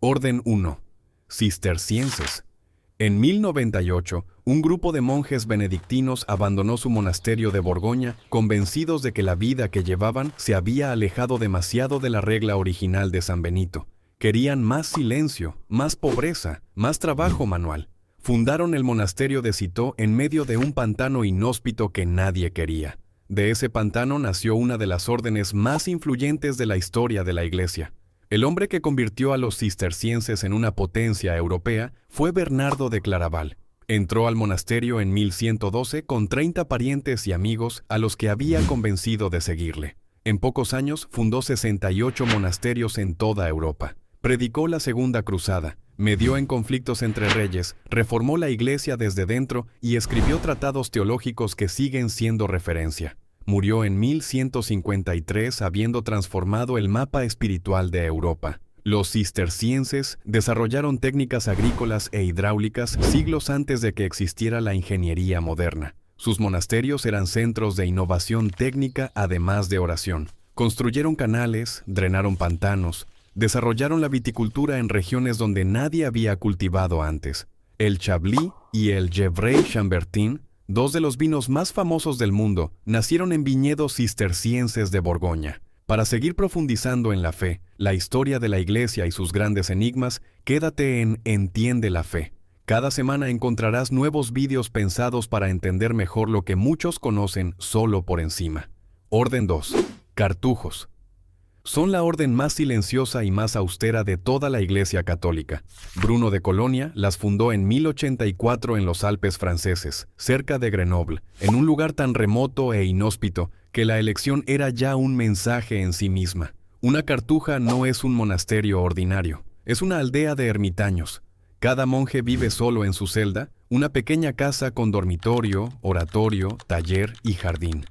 Orden 1. Cistercienses. En 1098, un grupo de monjes benedictinos abandonó su monasterio de Borgoña, convencidos de que la vida que llevaban se había alejado demasiado de la regla original de San Benito. Querían más silencio, más pobreza, más trabajo manual. Fundaron el monasterio de Citeaux en medio de un pantano inhóspito que nadie quería. De ese pantano nació una de las órdenes más influyentes de la historia de la Iglesia. El hombre que convirtió a los cistercienses en una potencia europea fue Bernardo de Claraval. Entró al monasterio en 1112 con 30 parientes y amigos a los que había convencido de seguirle. En pocos años fundó 68 monasterios en toda Europa. Predicó la Segunda Cruzada, medió en conflictos entre reyes, reformó la Iglesia desde dentro y escribió tratados teológicos que siguen siendo referencia. Murió en 1153 habiendo transformado el mapa espiritual de Europa. Los cistercienses desarrollaron técnicas agrícolas e hidráulicas siglos antes de que existiera la ingeniería moderna. Sus monasterios eran centros de innovación técnica además de oración. Construyeron canales, drenaron pantanos, desarrollaron la viticultura en regiones donde nadie había cultivado antes. El Chablis y el Gevrey-Chambertin, dos de los vinos más famosos del mundo, nacieron en viñedos cistercienses de Borgoña. Para seguir profundizando en la fe, la historia de la Iglesia y sus grandes enigmas, quédate en Entiende la Fe. Cada semana encontrarás nuevos vídeos pensados para entender mejor lo que muchos conocen solo por encima. Orden 2. Cartujos. Son la orden más silenciosa y más austera de toda la Iglesia católica. Bruno de Colonia las fundó en 1084 en los Alpes franceses, cerca de Grenoble, en un lugar tan remoto e inhóspito que la elección era ya un mensaje en sí misma. Una cartuja no es un monasterio ordinario, es una aldea de ermitaños. Cada monje vive solo en su celda, una pequeña casa con dormitorio, oratorio, taller y jardín.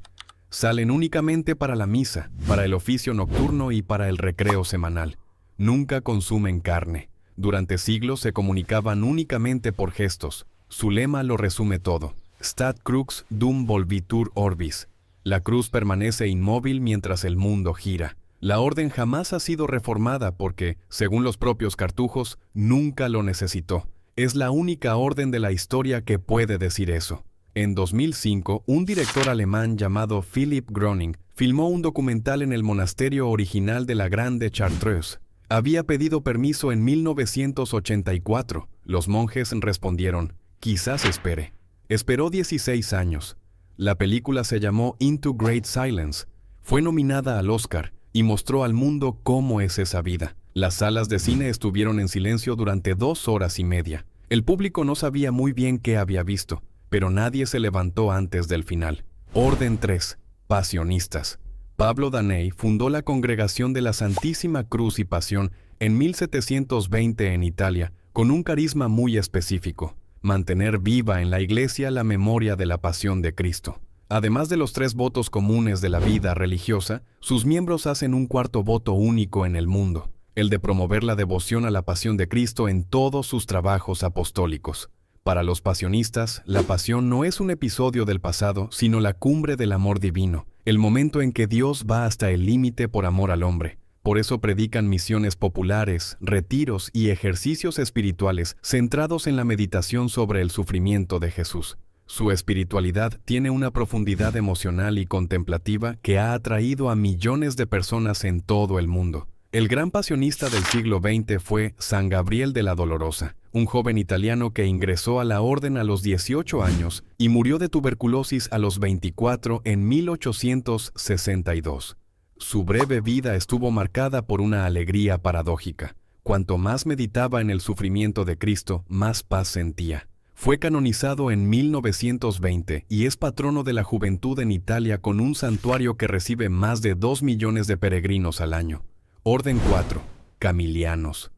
Salen únicamente para la misa, para el oficio nocturno y para el recreo semanal. Nunca consumen carne. Durante siglos se comunicaban únicamente por gestos. Su lema lo resume todo. Stat crux dum volvitur orbis. La cruz permanece inmóvil mientras el mundo gira. La orden jamás ha sido reformada porque, según los propios cartujos, nunca lo necesitó. Es la única orden de la historia que puede decir eso. En 2005, un director alemán llamado Philipp Groning filmó un documental en el monasterio original de la Grande Chartreuse. Había pedido permiso en 1984. Los monjes respondieron, quizás espere. Esperó 16 años. La película se llamó Into Great Silence. Fue nominada al Oscar y mostró al mundo cómo es esa vida. Las salas de cine estuvieron en silencio durante 2 horas y media. El público no sabía muy bien qué había visto, pero nadie se levantó antes del final. Orden 3. Pasionistas. Pablo Danei fundó la Congregación de la Santísima Cruz y Pasión en 1720 en Italia, con un carisma muy específico: mantener viva en la Iglesia la memoria de la pasión de Cristo. Además de los 3 votos comunes de la vida religiosa, sus miembros hacen un 4º voto único en el mundo, el de promover la devoción a la pasión de Cristo en todos sus trabajos apostólicos. Para los pasionistas, la pasión no es un episodio del pasado, sino la cumbre del amor divino, el momento en que Dios va hasta el límite por amor al hombre. Por eso predican misiones populares, retiros y ejercicios espirituales centrados en la meditación sobre el sufrimiento de Jesús. Su espiritualidad tiene una profundidad emocional y contemplativa que ha atraído a millones de personas en todo el mundo. El gran pasionista del siglo XX fue San Gabriel de la Dolorosa, un joven italiano que ingresó a la orden a los 18 años y murió de tuberculosis a los 24 en 1862. Su breve vida estuvo marcada por una alegría paradójica. Cuanto más meditaba en el sufrimiento de Cristo, más paz sentía. Fue canonizado en 1920 y es patrono de la juventud en Italia con un santuario que recibe más de 2 millones de peregrinos al año. Orden 4. Camilianos.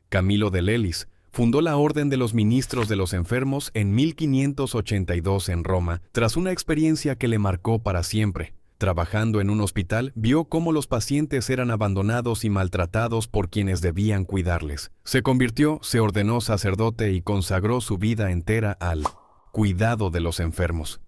Camilo de Lelis fundó la Orden de los Ministros de los Enfermos en 1582 en Roma, tras una experiencia que le marcó para siempre. Trabajando en un hospital, vio cómo los pacientes eran abandonados y maltratados por quienes debían cuidarles. Se convirtió, se ordenó sacerdote y consagró su vida entera al cuidado de los enfermos.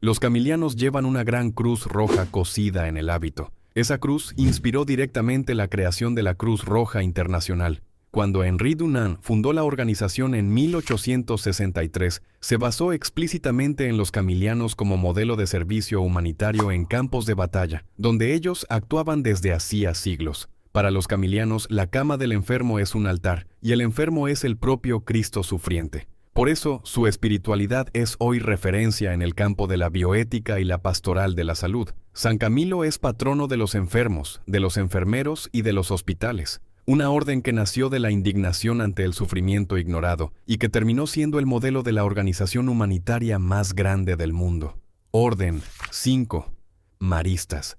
Los camilianos llevan una gran cruz roja cosida en el hábito. Esa cruz inspiró directamente la creación de la Cruz Roja Internacional. Cuando Henri Dunant fundó la organización en 1863, se basó explícitamente en los camilianos como modelo de servicio humanitario en campos de batalla, donde ellos actuaban desde hacía siglos. Para los camilianos, la cama del enfermo es un altar, y el enfermo es el propio Cristo sufriente. Por eso, su espiritualidad es hoy referencia en el campo de la bioética y la pastoral de la salud. San Camilo es patrono de los enfermos, de los enfermeros y de los hospitales. Una orden que nació de la indignación ante el sufrimiento ignorado y que terminó siendo el modelo de la organización humanitaria más grande del mundo. Orden 5. Maristas.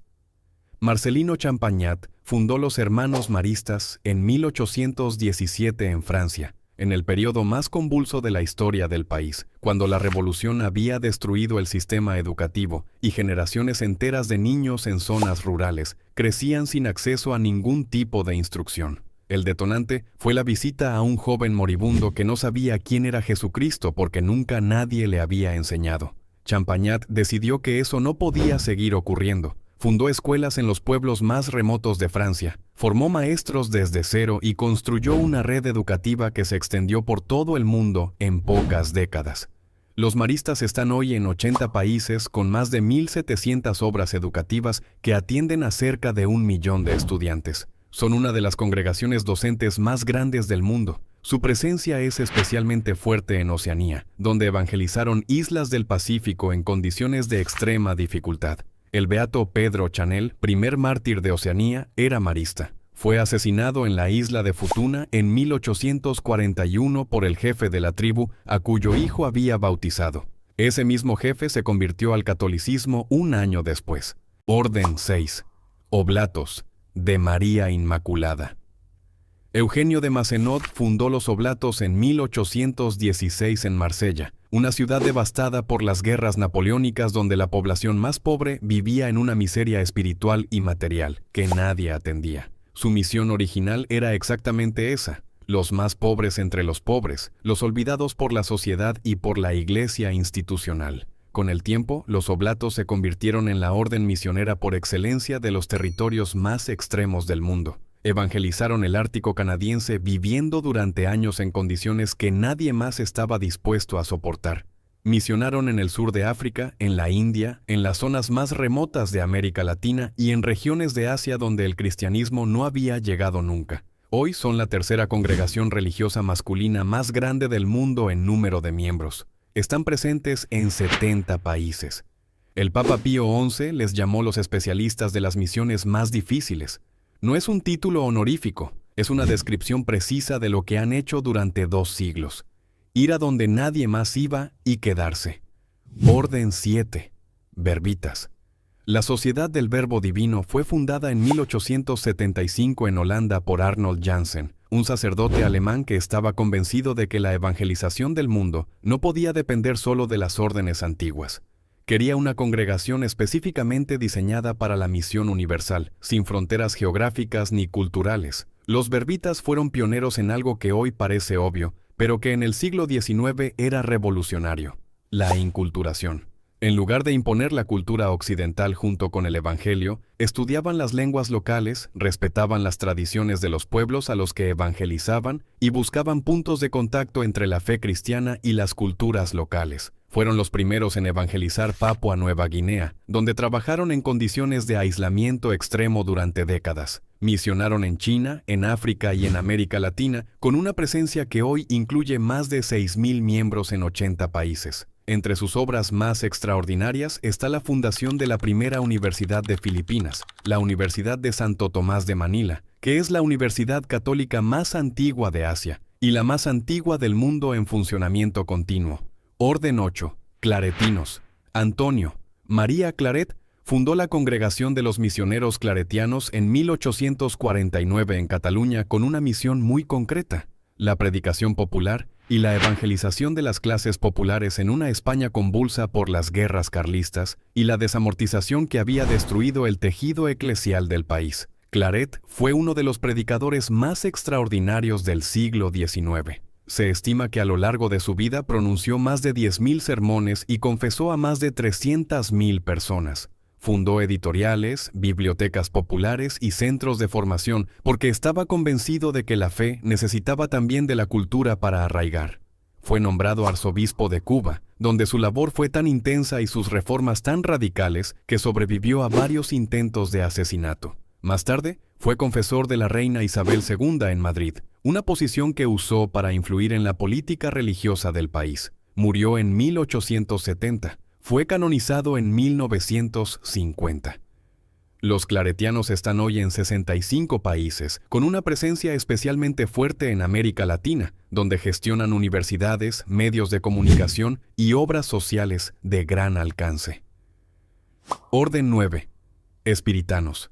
Marcelino Champagnat fundó los Hermanos Maristas en 1817 en Francia, en el periodo más convulso de la historia del país, cuando la revolución había destruido el sistema educativo y generaciones enteras de niños en zonas rurales crecían sin acceso a ningún tipo de instrucción. El detonante fue la visita a un joven moribundo que no sabía quién era Jesucristo porque nunca nadie le había enseñado. Champagnat decidió que eso no podía seguir ocurriendo. Fundó escuelas en los pueblos más remotos de Francia, formó maestros desde cero y construyó una red educativa que se extendió por todo el mundo en pocas décadas. Los maristas están hoy en 80 países con más de 1.700 obras educativas que atienden a cerca de 1 millón de estudiantes. Son una de las congregaciones docentes más grandes del mundo. Su presencia es especialmente fuerte en Oceanía, donde evangelizaron islas del Pacífico en condiciones de extrema dificultad. El beato Pedro Chanel, primer mártir de Oceanía, era marista. Fue asesinado en la isla de Futuna en 1841 por el jefe de la tribu a cuyo hijo había bautizado. Ese mismo jefe se convirtió al catolicismo un año después. Orden 6. Oblatos, de María Inmaculada. Eugenio de Macenot fundó los Oblatos en 1816 en Marsella, una ciudad devastada por las guerras napoleónicas donde la población más pobre vivía en una miseria espiritual y material que nadie atendía. Su misión original era exactamente esa: los más pobres entre los pobres, los olvidados por la sociedad y por la iglesia institucional. Con el tiempo, los Oblatos se convirtieron en la orden misionera por excelencia de los territorios más extremos del mundo. Evangelizaron el Ártico canadiense viviendo durante años en condiciones que nadie más estaba dispuesto a soportar. Misionaron en el sur de África, en la India, en las zonas más remotas de América Latina y en regiones de Asia donde el cristianismo no había llegado nunca. Hoy son la tercera congregación religiosa masculina más grande del mundo en número de miembros. Están presentes en 70 países. El Papa Pío XI les llamó los especialistas de las misiones más difíciles. No es un título honorífico, es una descripción precisa de lo que han hecho durante 2 siglos. Ir a donde nadie más iba y quedarse. Orden 7. Verbitas. La Sociedad del Verbo Divino fue fundada en 1875 en Holanda por Arnold Janssen, un sacerdote alemán que estaba convencido de que la evangelización del mundo no podía depender solo de las órdenes antiguas. Quería una congregación específicamente diseñada para la misión universal, sin fronteras geográficas ni culturales. Los verbitas fueron pioneros en algo que hoy parece obvio, pero que en el siglo XIX era revolucionario: la inculturación. En lugar de imponer la cultura occidental junto con el Evangelio, estudiaban las lenguas locales, respetaban las tradiciones de los pueblos a los que evangelizaban y buscaban puntos de contacto entre la fe cristiana y las culturas locales. Fueron los primeros en evangelizar Papua Nueva Guinea, donde trabajaron en condiciones de aislamiento extremo durante décadas. Misionaron en China, en África y en América Latina, con una presencia que hoy incluye más de 6.000 miembros en 80 países. Entre sus obras más extraordinarias está la fundación de la primera universidad de Filipinas, la Universidad de Santo Tomás de Manila, que es la universidad católica más antigua de Asia y la más antigua del mundo en funcionamiento continuo. Orden 8. Claretinos. Antonio María Claret fundó la Congregación de los Misioneros Claretianos en 1849 en Cataluña con una misión muy concreta: la predicación popular y la evangelización de las clases populares en una España convulsa por las guerras carlistas y la desamortización que había destruido el tejido eclesial del país. Claret fue uno de los predicadores más extraordinarios del siglo XIX. Se estima que a lo largo de su vida pronunció más de 10.000 sermones y confesó a más de 300.000 personas. Fundó editoriales, bibliotecas populares y centros de formación porque estaba convencido de que la fe necesitaba también de la cultura para arraigar. Fue nombrado arzobispo de Cuba, donde su labor fue tan intensa y sus reformas tan radicales que sobrevivió a varios intentos de asesinato. Más tarde, fue confesor de la reina Isabel II en Madrid, una posición que usó para influir en la política religiosa del país. Murió en 1870. Fue canonizado en 1950. Los claretianos están hoy en 65 países, con una presencia especialmente fuerte en América Latina, donde gestionan universidades, medios de comunicación y obras sociales de gran alcance. Orden 9. Espiritanos.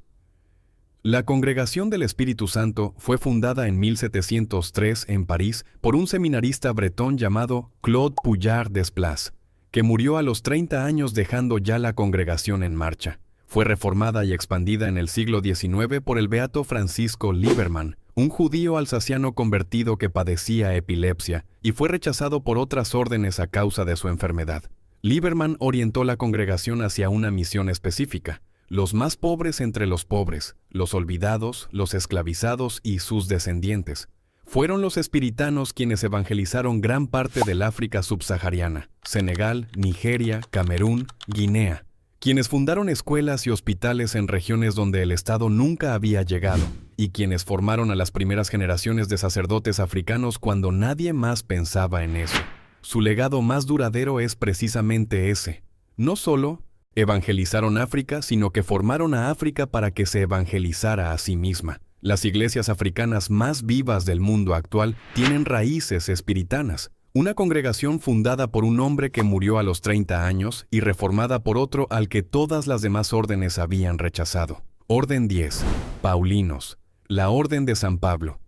La Congregación del Espíritu Santo fue fundada en 1703 en París por un seminarista bretón llamado Claude Puyard Desplaces, que murió a los 30 años dejando ya la congregación en marcha. Fue reformada y expandida en el siglo XIX por el beato Francisco Liebermann, un judío alsaciano convertido que padecía epilepsia y fue rechazado por otras órdenes a causa de su enfermedad. Liebermann orientó la congregación hacia una misión específica: los más pobres entre los pobres, los olvidados, los esclavizados y sus descendientes. Fueron los espiritanos quienes evangelizaron gran parte del África subsahariana, Senegal, Nigeria, Camerún, Guinea, quienes fundaron escuelas y hospitales en regiones donde el Estado nunca había llegado, y quienes formaron a las primeras generaciones de sacerdotes africanos cuando nadie más pensaba en eso. Su legado más duradero es precisamente ese. No solo evangelizaron África, sino que formaron a África para que se evangelizara a sí misma. Las iglesias africanas más vivas del mundo actual tienen raíces espiritanas. Una congregación fundada por un hombre que murió a los 30 años y reformada por otro al que todas las demás órdenes habían rechazado. Orden 10. Paulinos. La Orden de San Pablo.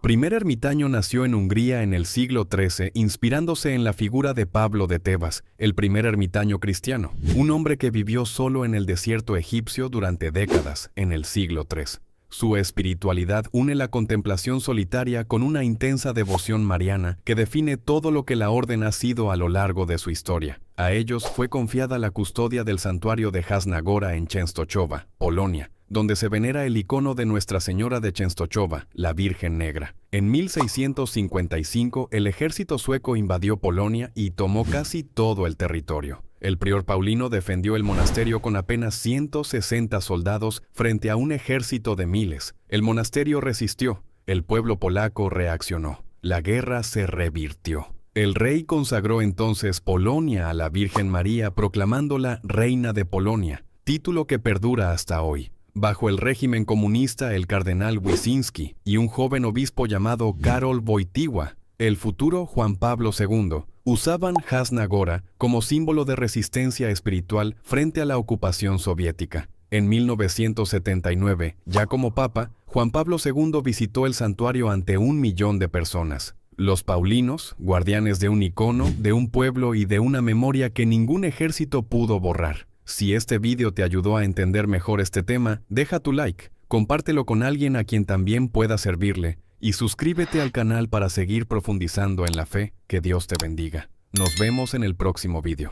Primer ermitaño nació en Hungría en el siglo XIII, inspirándose en la figura de Pablo de Tebas, el primer ermitaño cristiano, un hombre que vivió solo en el desierto egipcio durante décadas, en el siglo III. Su espiritualidad une la contemplación solitaria con una intensa devoción mariana que define todo lo que la orden ha sido a lo largo de su historia. A ellos fue confiada la custodia del santuario de Jasna Góra en Częstochowa, Polonia, donde se venera el icono de Nuestra Señora de Częstochowa, la Virgen Negra. En 1655, el ejército sueco invadió Polonia y tomó casi todo el territorio. El prior Paulino defendió el monasterio con apenas 160 soldados frente a un ejército de miles. El monasterio resistió, el pueblo polaco reaccionó. La guerra se revirtió. El rey consagró entonces Polonia a la Virgen María, proclamándola Reina de Polonia, título que perdura hasta hoy. Bajo el régimen comunista, el cardenal Wyszynski y un joven obispo llamado Karol Wojtyła, el futuro Juan Pablo II, usaban Jasna Góra como símbolo de resistencia espiritual frente a la ocupación soviética. En 1979, ya como papa, Juan Pablo II visitó el santuario ante 1 millón de personas. Los paulinos, guardianes de un icono, de un pueblo y de una memoria que ningún ejército pudo borrar. Si este vídeo te ayudó a entender mejor este tema, deja tu like, compártelo con alguien a quien también pueda servirle y suscríbete al canal para seguir profundizando en la fe. Que Dios te bendiga. Nos vemos en el próximo vídeo.